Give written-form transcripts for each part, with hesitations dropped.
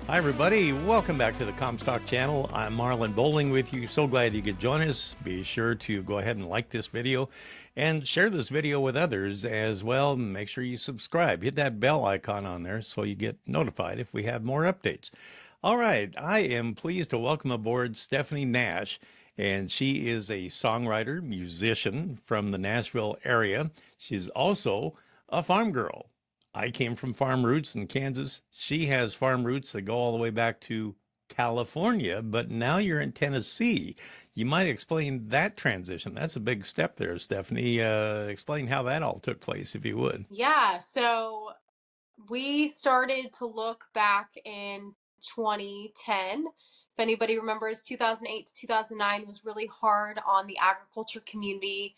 Hi, everybody. Welcome back to the Comstock channel. I'm Marlon Bowling with you. So glad you could join us. Be sure to go ahead and like this video and share this video with others as well. Make sure you subscribe. Hit that bell icon on there so you get notified if we have more updates. All right. I am pleased to welcome aboard Stephanie Nash, and she is a songwriter, musician from the Nashville area. She's also a farm girl. I came from farm roots in Kansas. She has farm roots that go all the way back to California, but now you're in Tennessee. You might explain that transition. That's a big step there, Stephanie. Explain how that all took place, if you would. Yeah, so we started to look back in 2010. If anybody remembers, 2008 to 2009 was really hard on the agriculture community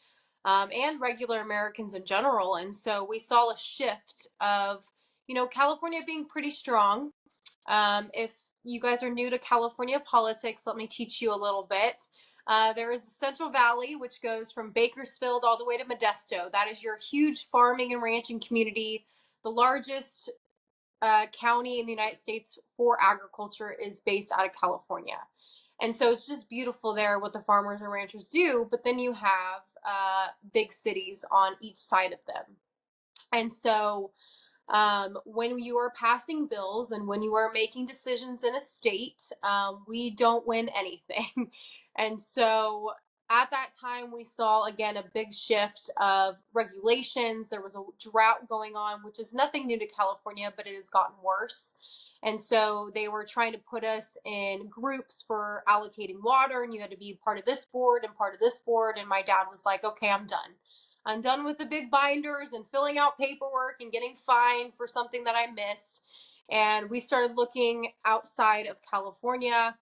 and regular Americans in general. And so we saw a shift of, California being pretty strong. If you guys are new to California politics, let me teach you a little bit. There is the Central Valley, which goes from Bakersfield all the way to Modesto. That is your huge farming and ranching community. The largest county in the United States for agriculture is based out of California. And so it's just beautiful there what the farmers and ranchers do. But then you have big cities on each side of them. And so when you are passing bills and when you are making decisions in a state, we don't win anything. And so at that time, we saw again a big shift of regulations. There was a drought going on, which is nothing new to California, but it has gotten worse. And so they were trying to put us in groups for allocating water, and you had to be part of this board and part of this board. And my dad was like, okay, I'm done. I'm done with the big binders and filling out paperwork and getting fined for something that I missed. And we started looking outside of California.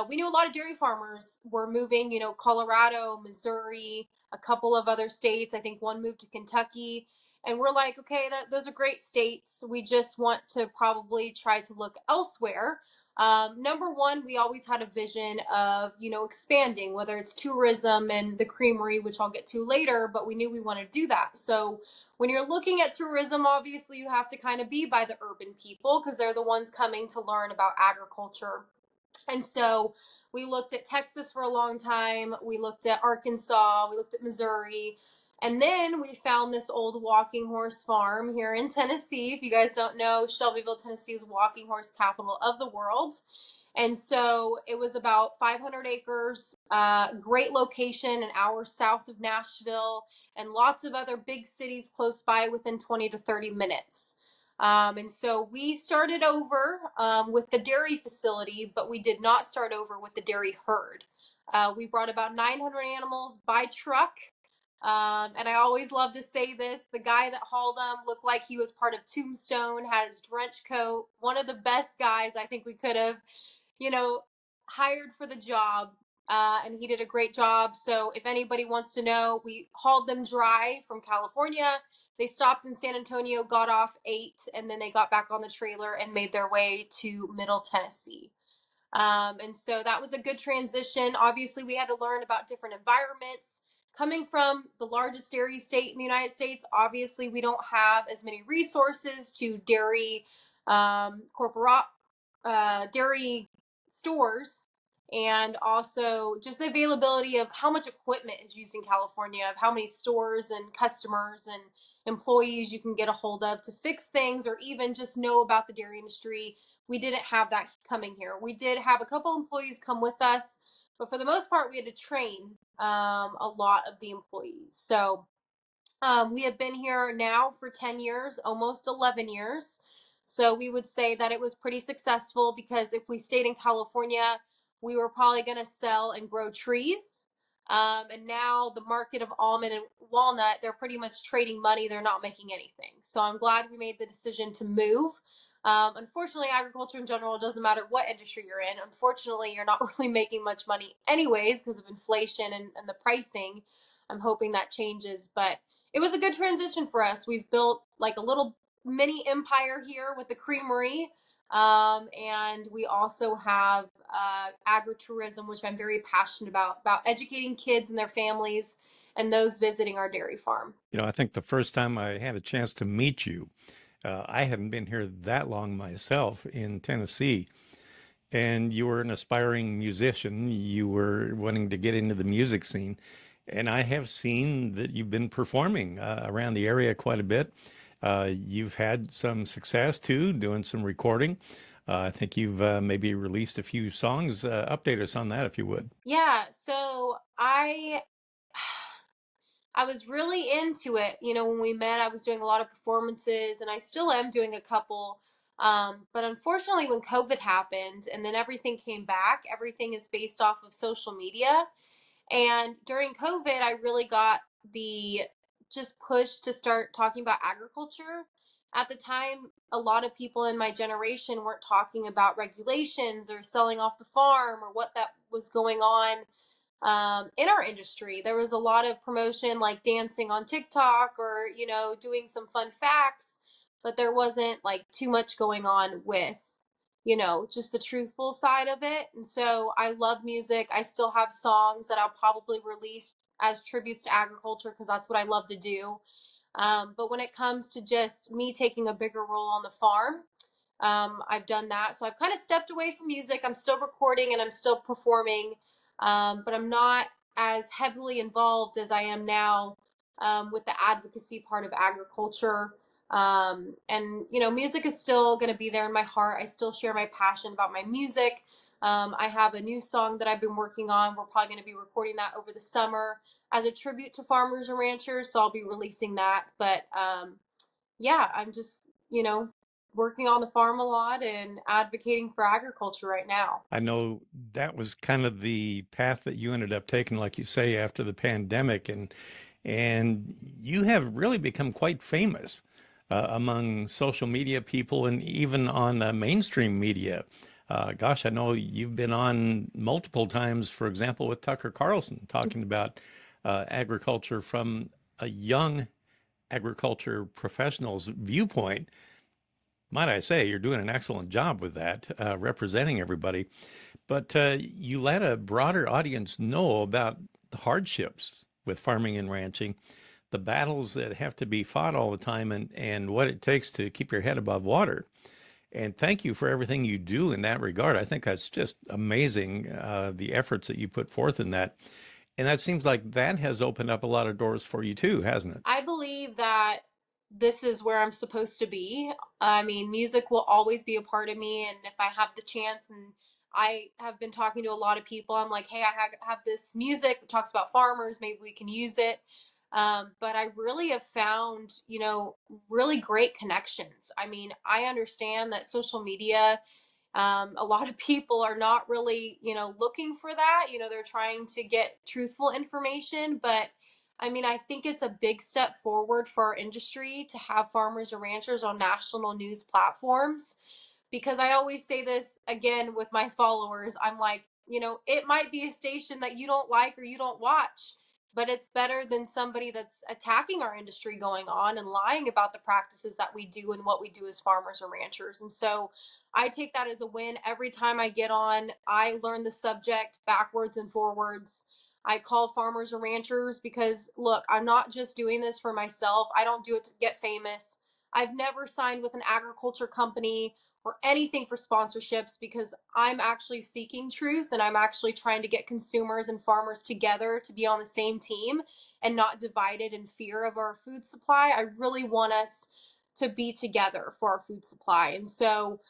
We knew a lot of dairy farmers were moving, Colorado, Missouri, a couple of other states. I think one moved to Kentucky. And we're like, okay, those are great states. We just want to probably try to look elsewhere. Number one, we always had a vision of, expanding, whether it's tourism and the creamery, which I'll get to later, but we knew we wanted to do that. So when you're looking at tourism, obviously you have to kind of be by the urban people because they're the ones coming to learn about agriculture. And so we looked at Texas for a long time. We looked at Arkansas. We looked at Missouri. And then we found this old walking horse farm here in Tennessee. If you guys don't know, Shelbyville, Tennessee is walking horse capital of the world. And so it was about 500 acres, great location, an hour south of Nashville, and lots of other big cities close by within 20 to 30 minutes. And so we started over with the dairy facility, but we did not start over with the dairy herd. We brought about 900 animals by truck. And I always love to say this, the guy that hauled them looked like he was part of Tombstone, had his trench coat, one of the best guys I think we could have, you know, hired for the job. And he did a great job. So if anybody wants to know, we hauled them dry from California. They stopped in San Antonio, got off, ate, and then they got back on the trailer and made their way to Middle Tennessee. And so that was a good transition. Obviously, we had to learn about different environments. Coming from the largest dairy state in the United States, obviously, we don't have as many resources to dairy corporate dairy stores, and also just the availability of how much equipment is used in California, of how many stores and customers and employees you can get a hold of to fix things or even just know about the dairy industry. We didn't have that coming here. We did have a couple employees come with us, but for the most part, we had to train a lot of the employees. So we have been here now for 10 years, almost 11 years. So we would say that it was pretty successful because if we stayed in California, we were probably going to sell and grow trees. And now the market of almond and walnut, they're pretty much trading money. They're not making anything. So I'm glad we made the decision to move. Unfortunately, agriculture in general, doesn't matter what industry you're in. Unfortunately, you're not really making much money anyways because of inflation and the pricing. I'm hoping that changes, but it was a good transition for us. We've built like a little mini empire here with the creamery. And we also have agritourism, which I'm very passionate about educating kids and their families and those visiting our dairy farm. I think the first time I had a chance to meet you, I hadn't been here that long myself in Tennessee, and you were an aspiring musician. You were wanting to get into the music scene. And I have seen that you've been performing around the area quite a bit. You've had some success too, doing some recording. I think you've maybe released a few songs. Update us on that if you would. Yeah, so I was really into it. When we met, I was doing a lot of performances and I still am doing a couple. But unfortunately, when COVID happened and then everything came back, everything is based off of social media. And during COVID, I really got the just push to start talking about agriculture. At the time, a lot of people in my generation weren't talking about regulations or selling off the farm or what that was going on in our industry. There was a lot of promotion like dancing on TikTok or, doing some fun facts, but there wasn't like too much going on with, just the truthful side of it. And so I love music. I still have songs that I'll probably release as tributes to agriculture because that's what I love to do. But when it comes to just me taking a bigger role on the farm, I've done that. So I've kind of stepped away from music. I'm still recording and I'm still performing, but I'm not as heavily involved as I am now with the advocacy part of agriculture. And, music is still going to be there in my heart. I still share my passion about my music. I have a new song that I've been working on. We're probably going to be recording that over the summer as a tribute to farmers and ranchers. So I'll be releasing that. But yeah, I'm just, working on the farm a lot and advocating for agriculture right now. I know that was kind of the path that you ended up taking, like you say, after the pandemic, and you have really become quite famous among social media people and even on mainstream media. Gosh, I know you've been on multiple times, for example, with Tucker Carlson, talking about agriculture from a young agriculture professional's viewpoint. Might I say, you're doing an excellent job with that, representing everybody. But you let a broader audience know about the hardships with farming and ranching, the battles that have to be fought all the time, and what it takes to keep your head above water. And thank you for everything you do in that regard. I think that's just amazing, the efforts that you put forth in that. And that seems like that has opened up a lot of doors for you too, hasn't it? I believe that this is where I'm supposed to be. I mean, music will always be a part of me. And if I have the chance, and I have been talking to a lot of people, I'm like, hey, I have this music that talks about farmers. Maybe we can use it. But I really have found, really great connections. I mean, I understand that social media, a lot of people are not really, looking for that. They're trying to get truthful information. But I mean, I think it's a big step forward for our industry to have farmers and ranchers on national news platforms, because I always say this again with my followers. I'm like, it might be a station that you don't like or you don't watch, but it's better than somebody that's attacking our industry going on and lying about the practices that we do and what we do as farmers or ranchers. And so I take that as a win every time I get on. I learn the subject backwards and forwards. I call farmers and ranchers because, look, I'm not just doing this for myself. I don't do it to get famous. I've never signed with an agriculture company or anything for sponsorships because I'm actually seeking truth and I'm actually trying to get consumers and farmers together to be on the same team and not divided in fear of our food supply. I really want us to be together for our food supply. And so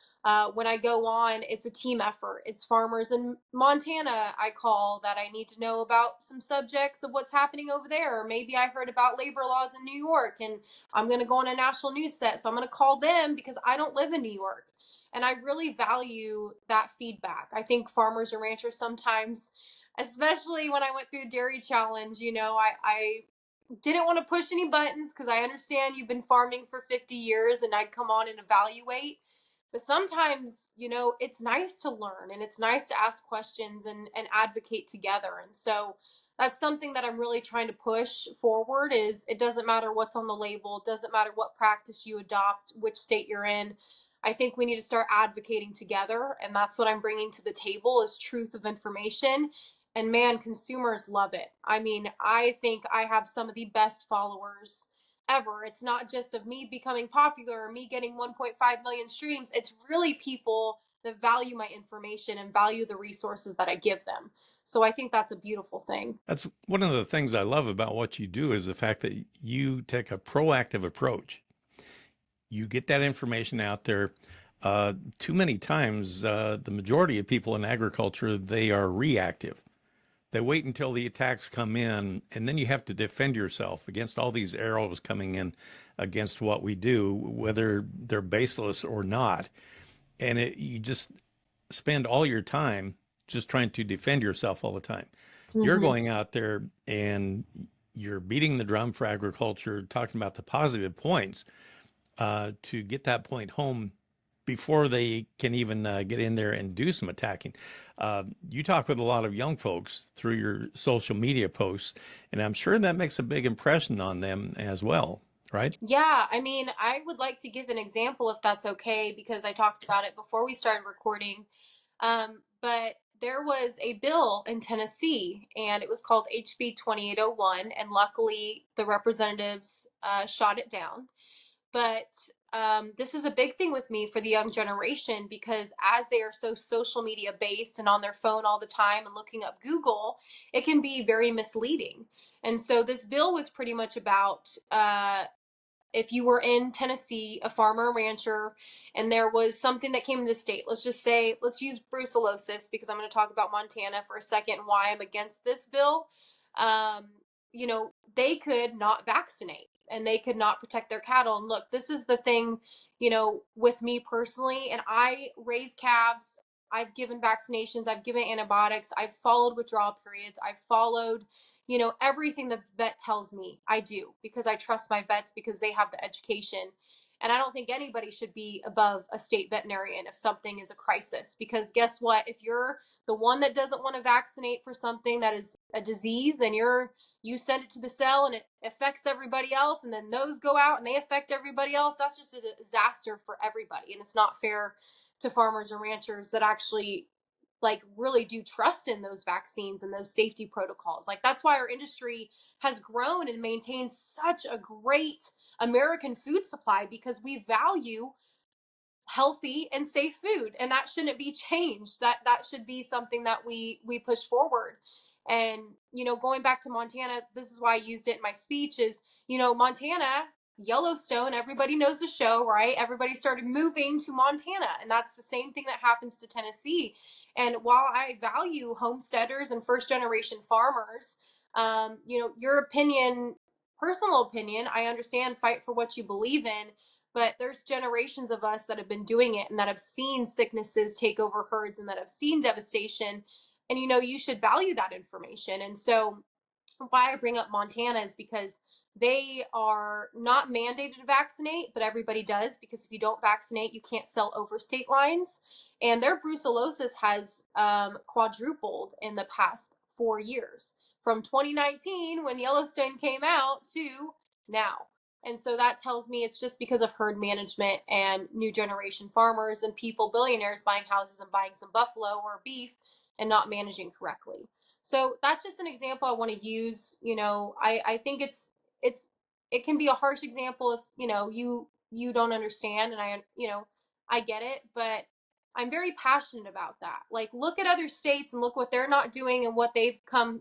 when I go on, it's a team effort. It's farmers in Montana I call that I need to know about some subjects of what's happening over there. Or maybe I heard about labor laws in New York and I'm going to go on a national news set. So I'm going to call them because I don't live in New York. And I really value that feedback. I think farmers and ranchers sometimes, especially when I went through the dairy challenge, I didn't want to push any buttons because I understand you've been farming for 50 years and I'd come on and evaluate. But sometimes, it's nice to learn and it's nice to ask questions and advocate together. And so that's something that I'm really trying to push forward is it doesn't matter what's on the label, it doesn't matter what practice you adopt, which state you're in. I think we need to start advocating together, and that's what I'm bringing to the table is truth of information. And man, consumers love it. I mean, I think I have some of the best followers ever. It's not just of me becoming popular or me getting 1.5 million streams. It's really people that value my information and value the resources that I give them. So I think that's a beautiful thing. That's one of the things I love about what you do is the fact that you take a proactive approach. You get that information out there. Too many times, the majority of people in agriculture, they are reactive. They wait until the attacks come in, and then you have to defend yourself against all these arrows coming in against what we do, whether they're baseless or not. And you just spend all your time just trying to defend yourself all the time. You're Mm-hmm. going out there and you're beating the drum for agriculture, talking about the positive points to get that point home before they can even get in there and do some attacking. You talk with a lot of young folks through your social media posts, and I'm sure that makes a big impression on them as well, right? Yeah, I mean, I would like to give an example if that's okay, because I talked about it before we started recording. But there was a bill in Tennessee, and it was called HB 2801, and luckily the representatives shot it down. But this is a big thing with me for the young generation, because as they are so social media based and on their phone all the time and looking up Google, it can be very misleading. And so this bill was pretty much about if you were in Tennessee, a farmer, a rancher, and there was something that came to the state, let's just say, let's use brucellosis, because I'm going to talk about Montana for a second and why I'm against this bill. Um, they could not vaccinate and they could not protect their cattle. And look, this is the thing, with me personally, and I raise calves. I've given vaccinations, I've given antibiotics, I've followed withdrawal periods, I've followed everything the vet tells me. I do, because I trust my vets, because they have the education. And I don't think anybody should be above a state veterinarian if something is a crisis, because guess what? If you're the one that doesn't want to vaccinate for something that is a disease, and you send it to the cell and it affects everybody else, and then those go out and they affect everybody else, that's just a disaster for everybody. And it's not fair to farmers and ranchers that actually like really do trust in those vaccines and those safety protocols. Like that's why our industry has grown and maintains such a great American food supply, because we value healthy and safe food, and that shouldn't be changed. That should be something that we push forward. And going back to Montana, this is why I used it in my speech, is Montana, Yellowstone, everybody knows the show, right? Everybody started moving to Montana, and that's the same thing that happens to Tennessee. And while I value homesteaders and first generation farmers, your opinion, personal opinion, I understand, fight for what you believe in, but there's generations of us that have been doing it and that have seen sicknesses take over herds and that have seen devastation. And you should value that information. And so why I bring up Montana is because they are not mandated to vaccinate, but everybody does, because if you don't vaccinate, you can't sell over state lines. And their brucellosis has quadrupled in the past 4 years, from 2019 when Yellowstone came out to now. And so that tells me it's just because of herd management and new generation farmers and people, billionaires, buying houses and buying some buffalo or beef and not managing correctly. So that's just an example I want to use. I think it can be a harsh example if you don't understand, and I get it, but I'm very passionate about that. Like, look at other states and look what they're not doing and what they've come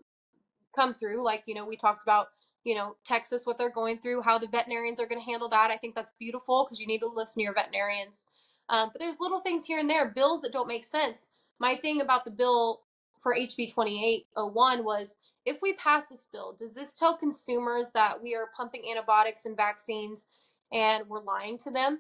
through. Like, we talked about, Texas, what they're going through, how the veterinarians are going to handle that. I think that's beautiful, because you need to listen to your veterinarians. But there's little things here and there, bills that don't make sense. My thing about the bill for HB 2801 was, if we pass this bill, does this tell consumers that we are pumping antibiotics and vaccines and we're lying to them?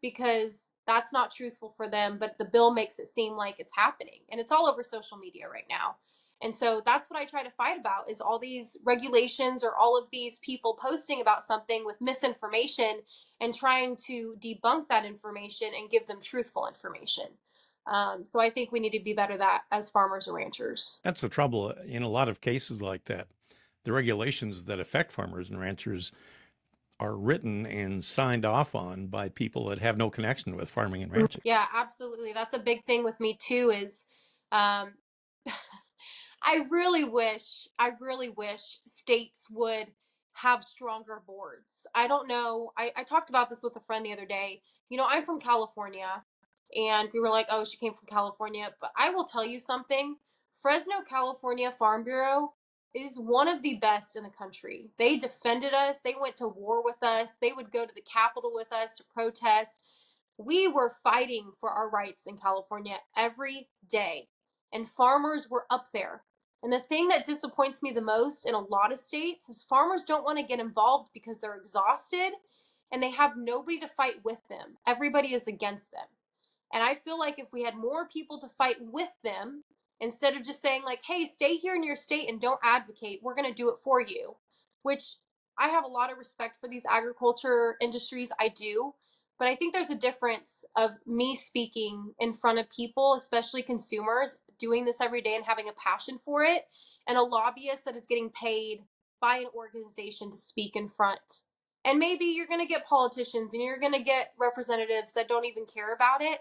Because that's not truthful for them, but the bill makes it seem like it's happening. And it's all over social media right now. And so that's what I try to fight about, is all these regulations or all of these people posting about something with misinformation and trying to debunk that information and give them truthful information. So I think we need to be better at that as farmers and ranchers. That's the trouble in a lot of cases like that. The regulations that affect farmers and ranchers are written and signed off on by people that have no connection with farming and ranching. Yeah, absolutely. That's a big thing with me too, is um, I really wish states would have stronger boards. I don't know. I talked about this with a friend the other day. I'm from California, and we were like, oh, she came from California. But I will tell you something. Fresno, California Farm Bureau is one of the best in the country. They defended us. They went to war with us. They would go to the Capitol with us to protest. We were fighting for our rights in California every day, and farmers were up there. And the thing that disappoints me the most in a lot of states is farmers don't want to get involved because they're exhausted and they have nobody to fight with them. Everybody is against them. And I feel like if we had more people to fight with them, instead of just saying, like, hey, stay here in your state and don't advocate, we're going to do it for you, which I have a lot of respect for these agriculture industries. I do. But I think there's a difference of me speaking in front of people, especially consumers, doing this every day and having a passion for it, and a lobbyist that is getting paid by an organization to speak in front. And maybe you're going to get politicians and you're going to get representatives that don't even care about it.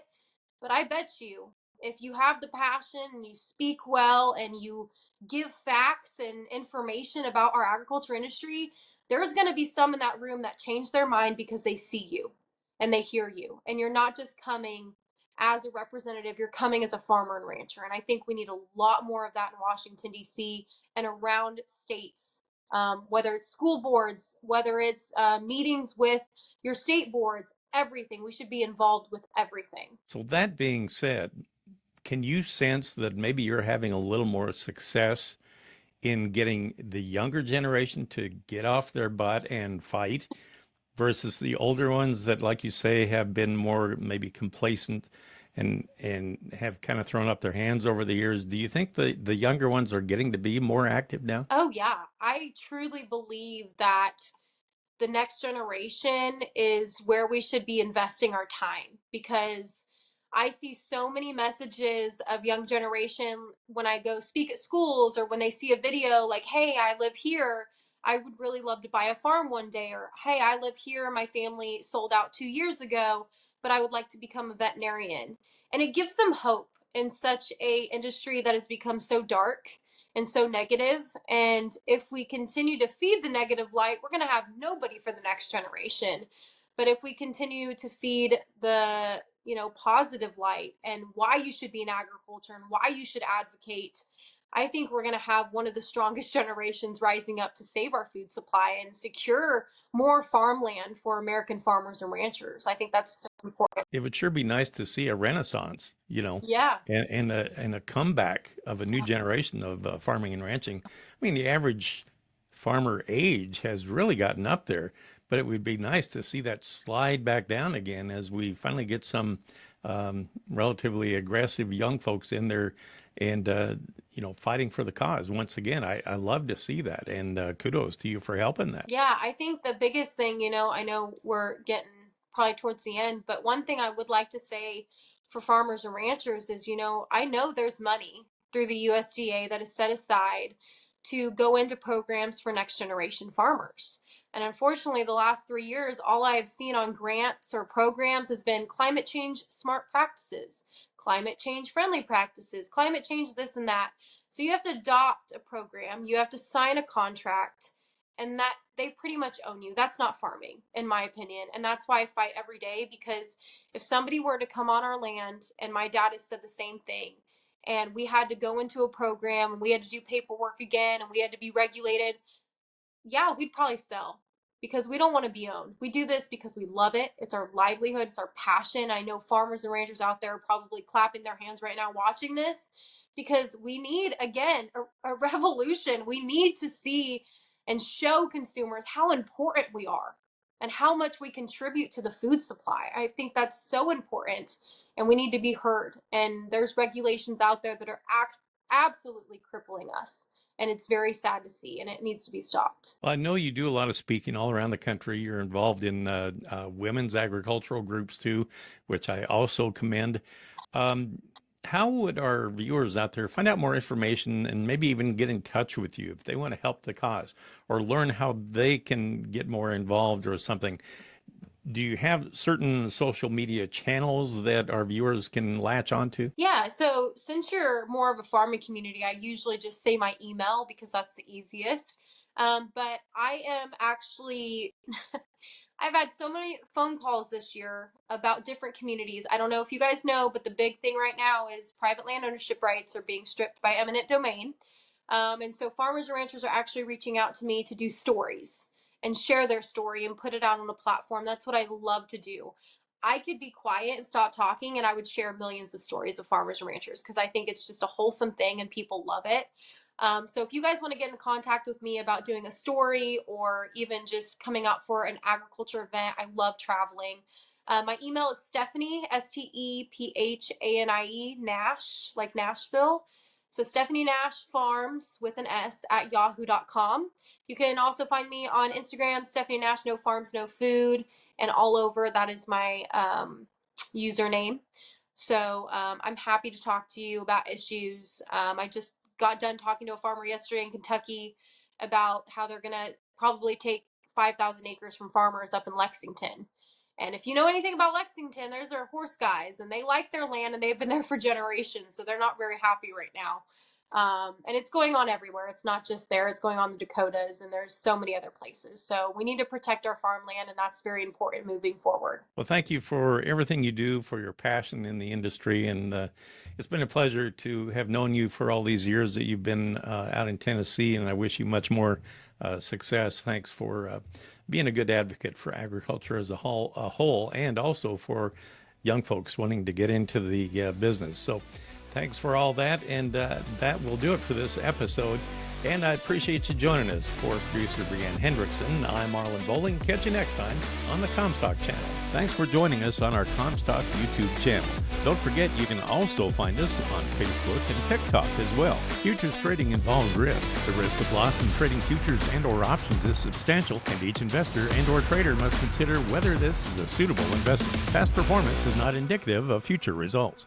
But I bet you, if you have the passion and you speak well and you give facts and information about our agriculture industry, there's going to be some in that room that change their mind because they see you and they hear you. And you're not just coming as a representative, you're coming as a farmer and rancher. And I think we need a lot more of that in Washington, D.C. and around states, whether it's school boards, whether it's meetings with your state boards, everything. We should be involved with everything. So that being said, can you sense that maybe you're having a little more success in getting the younger generation to get off their butt and fight versus the older ones that, like you say, have been more maybe complacent and have kind of thrown up their hands over the years? Do you think the younger ones are getting to be more active now? Oh, yeah. I truly believe that the next generation is where we should be investing our time, because I see so many messages of young generation when I go speak at schools, or when they see a video like, hey, I live here, I would really love to buy a farm one day, or hey, I live here, my family sold out 2 years ago, but I would like to become a veterinarian. And it gives them hope in such a industry that has become so dark and so negative. And if we continue to feed the negative light, we're going to have nobody for the next generation. But if we continue to feed the, positive light and why you should be in agriculture and why you should advocate, I think we're going to have one of the strongest generations rising up to save our food supply and secure more farmland for American farmers and ranchers. I think that's so important. It would sure be nice to see a renaissance, Yeah. and a comeback of a new generation of farming and ranching. I mean, the average farmer age has really gotten up there, but it would be nice to see that slide back down again as we finally get some relatively aggressive young folks in there and fighting for the cause. Once again, I love to see that, and kudos to you for helping that. Yeah, I think the biggest thing, I know we're getting probably towards the end, but one thing I would like to say for farmers and ranchers is, I know there's money through the USDA that is set aside to go into programs for next generation farmers. And unfortunately, the last 3 years, all I have seen on grants or programs has been climate change smart practices, climate change friendly practices, climate change this and that. So you have to adopt a program, you have to sign a contract, and that they pretty much own you. That's not farming, in my opinion. And that's why I fight every day, because if somebody were to come on our land, and my dad has said the same thing, and we had to go into a program and we had to do paperwork again and we had to be regulated, yeah, we'd probably sell, because we don't want to be owned. We do this because we love it. It's our livelihood, it's our passion. I know farmers and ranchers out there are probably clapping their hands right now watching this, because we need, again, a revolution. We need to see and show consumers how important we are and how much we contribute to the food supply. I think that's so important, and we need to be heard. And there's regulations out there that are absolutely crippling us, and it's very sad to see, and it needs to be stopped. Well, I know you do a lot of speaking all around the country. You're involved in women's agricultural groups too, which I also commend. Um, how would our viewers out there find out more information and maybe even get in touch with you if they want to help the cause or learn how they can get more involved or something? Do you have certain social media channels that our viewers can latch onto? Yeah, so since you're more of a farming community, I usually just say my email because that's the easiest. But I am actually I've had so many phone calls this year about different communities. I don't know if you guys know, but the big thing right now is private land ownership rights are being stripped by eminent domain. And so farmers and ranchers are actually reaching out to me to do stories and share their story and put it out on a platform. That's what I love to do. I could be quiet and stop talking, and I would share millions of stories of farmers and ranchers because I think it's just a wholesome thing and people love it. So if you guys want to get in contact with me about doing a story or even just coming out for an agriculture event, I love traveling. My email is Stephanie, Stephanie, Nash, like Nashville. So Stephanie Nash Farms with an S at yahoo.com. You can also find me on Instagram, Stephanie Nash, no farms, no food, and all over. That is my username. So I'm happy to talk to you about issues. I just got done talking to a farmer yesterday in Kentucky about how they're going to probably take 5,000 acres from farmers up in Lexington. And if you know anything about Lexington, there's our horse guys, and they like their land and they've been there for generations, so they're not very happy right now. And it's going on everywhere. It's not just there, it's going on the Dakotas, and there's so many other places. So we need to protect our farmland, and that's very important moving forward. Well, thank you for everything you do, for your passion in the industry. And it's been a pleasure to have known you for all these years that you've been out in Tennessee. And I wish you much more success. Thanks for being a good advocate for agriculture as a whole, and also for young folks wanting to get into the business. So thanks for all that. And that will do it for this episode. And I appreciate you joining us. For producer Brianne Hendrickson, I'm Marlon Bowling. Catch you next time on the Comstock Channel. Thanks for joining us on our Comstock YouTube channel. Don't forget you can also find us on Facebook and TikTok as well. Futures trading involves risk. The risk of loss in trading futures and or options is substantial, and each investor and or trader must consider whether this is a suitable investment. Past performance is not indicative of future results.